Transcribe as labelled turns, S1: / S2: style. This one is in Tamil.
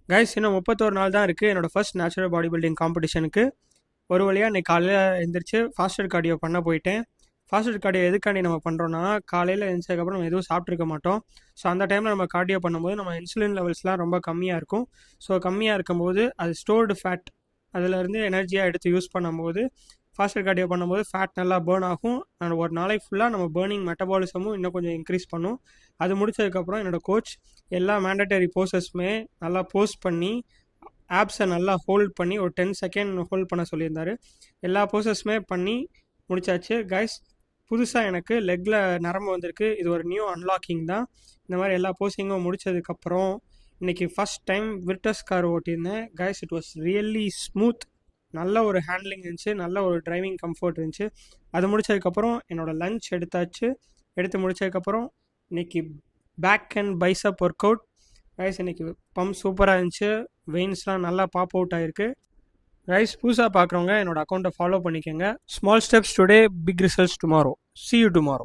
S1: கைஸ் இன்னும் 31 நாள் தான் இருக்குது என்னோடய ஃபர்ஸ்ட் நேச்சுரல் பாடி பில்டிங் காம்படிஷனுக்கு. ஒரு வழியாக இன்னைக்கு காலையில் எழுந்திரிச்சு ஃபாஸ்டர் கார்டியோ பண்ண போயிட்டேன். ஃபாஸ்டர் கார்டியோ எதுக்காண்டி நம்ம பண்ணுறோன்னா, காலையில் எழுந்ததுக்கப்புறம் நம்ம எதுவும் சாப்பிட்ருக்க மாட்டோம். ஸோ அந்த டைமில் நம்ம கார்டியோ பண்ணும்போது நம்ம இன்சுலின் லெவல்ஸ்லாம் ரொம்ப கம்மியாக இருக்கும். ஸோ கம்மியாக இருக்கும்போது அது ஸ்டோர்டு ஃபேட், அதிலேருந்து எனர்ஜியாக எடுத்து யூஸ் பண்ணும்போது ஃபாஸ்டர் கார்டியோ பண்ணும்போது ஃபேட் நல்லா பேர்ன் ஆகும். அண்ட் ஒரு நாளைக்கு ஃபுல்லாக நம்ம பேர்னிங் மெட்டபாலிசமும் இன்னும் கொஞ்சம் இன்க்ரீஸ் பண்ணும். அது முடிச்சதுக்கப்புறம் என்னோடய கோச் எல்லா மேண்டட்டரி போஸஸுமே நல்லா போஸ்ட் பண்ணி ஆப்ஸை நல்லா ஹோல்ட் பண்ணி ஒரு 10 செகண்ட் ஹோல்ட் பண்ண சொல்லியிருந்தார். எல்லா போஸஸுமே பண்ணி முடிச்சாச்சு. கைஸ் புதுசாக எனக்கு லெக்கில் நரம்பு வந்திருக்கு. இது ஒரு நியூ அன்லாக்கிங் தான். இந்த மாதிரி எல்லா போஸிங்கும் முடித்ததுக்கப்புறம் இன்றைக்கி ஃபஸ்ட் டைம் விர்டஸ் கார் ஓட்டியிருந்தேன். Guys it was really smooth. நல்ல ஒரு ஹேண்ட்லிங் இருந்துச்சு, நல்ல ஒரு டிரைவிங் கம்ஃபர்ட் இருந்துச்சு. அது முடிச்சதுக்கப்புறம் என்னோடய லஞ்ச் எடுத்தாச்சு. எடுத்து முடிச்சதுக்கப்புறம் இன்றைக்கி back and bicep workout. ரைஸ் இன்றைக்கி பம்ப் சூப்பராக இருந்துச்சு. வெயின்ஸ்லாம் நல்லா பாப் அவுட் ஆகிருக்கு. ரைஸ் புதுசாக பார்க்குறவங்க என்னோடய அக்கௌண்ட்டை ஃபாலோ பண்ணிக்கோங்க. Small steps today, big results tomorrow. See you tomorrow.